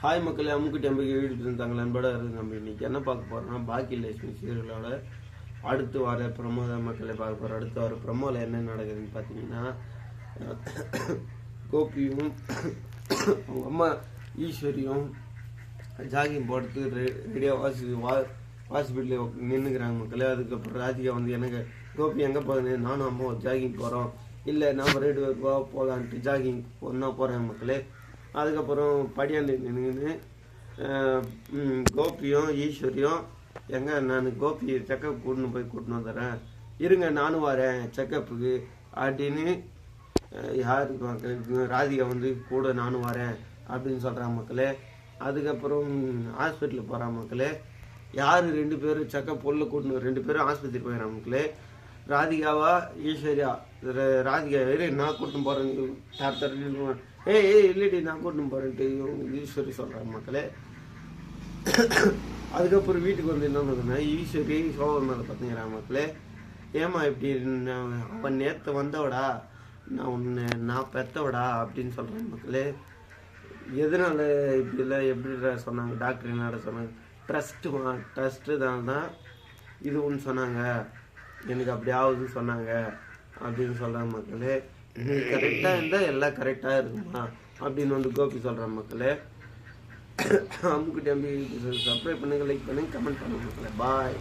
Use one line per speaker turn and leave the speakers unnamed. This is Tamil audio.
ஹாய் மக்களே, அம்முக்குட்டி அம்பிகை வீடு இருந்தாங்க நண்பட இருக்கு. நம்ம இன்னைக்கு என்ன பார்க்க போறோம்னா, பாக்கியலட்சுமி சீரியலோட அடுத்து வர ப்ரமோ தான் மக்களே பார்க்க போகிறோம். அடுத்து வர ப்ரமோவில் என்ன நடக்குதுன்னு பார்த்தீங்கன்னா, கோபியும் அவங்க அம்மா ஈஸ்வரியும் ஜாகிங் போடுறதுக்கு ரெடியாக ஹாஸ்பிட்டலில் நின்றுக்கிறாங்க மக்களே. அதுக்கப்புறம் ராதிகா வந்து எனக்கு கோபி எங்கே போகுது, நானும் அம்மா ஜாகிங் போகிறோம், இல்லை நம்ம ரெண்டு போகலான்ட்டு ஜாகிங் ஒன்றா போகிறேன் மக்களே. அதுக்கப்புறம் படியாண்டு நின்றுன்னு கோபியும் ஈஸ்வரியும் எங்கே நான் கோபி செக்கப் கூட்டின்னு வந்துடுறேன், இருங்க நானும் வரேன் செக்கப்புக்கு அப்படின்னு யாருக்கு மக்களுக்கு ராதிகா வந்து கூட நானும் வரேன் அப்படின்னு சொல்கிறாங்க மக்களே. அதுக்கப்புறம் ஹாஸ்பிட்டலுக்கு போகிறாங்க மக்களே. யார் ரெண்டு பேரும் செக்கப் பொருள் கூட்டின்னு ரெண்டு பேரும் ஆஸ்பத்திரி போயிடறாங்க மக்களே. ராதிகாவா ஈஸ்வரியா? ராதிகா வேறு நான் கூட்டின்னு போகிறேன் டாக்டர், ஏய் இல்லடி நான் கூட்டின்னு போகிறேன்ட்டு ஈஸ்வரி சொல்கிறாங்க மக்களே. அதுக்கப்புறம் வீட்டுக்கு வந்து என்ன பண்ணுறேன்னா, ஈஸ்வரி சோழர் மேலே பார்த்துங்கிறாங்க மக்களே. ஏமா இப்படி அவன் நேற்று வந்தவடா, நான் பெற்றவடா அப்படின்னு சொல்கிறேன் மக்களே. எதனால இப்படிலாம் எப்படி சொன்னாங்க டாக்டர், என்னடா சொன்னாங்க, ட்ரஸ்ட்டு தான் இது ஒன்று சொன்னாங்க, எனக்கு அப்படி ஆகுதுன்னு சொன்னாங்க அப்படின்னு சொல்கிறாங்க மக்களே. நீ கரெக்டாக இருந்தால் எல்லாம் கரெக்டாக இருக்குமா அப்படின்னு வந்து கோபி சொல்கிறேன் மக்களே. அம்முக்குட்டி அம்பி சப்ஸ்கிரைப் பண்ணுங்கள், லைக் பண்ணுங்கள், கமெண்ட் பண்ணுங்கள் மக்களே. பாய்.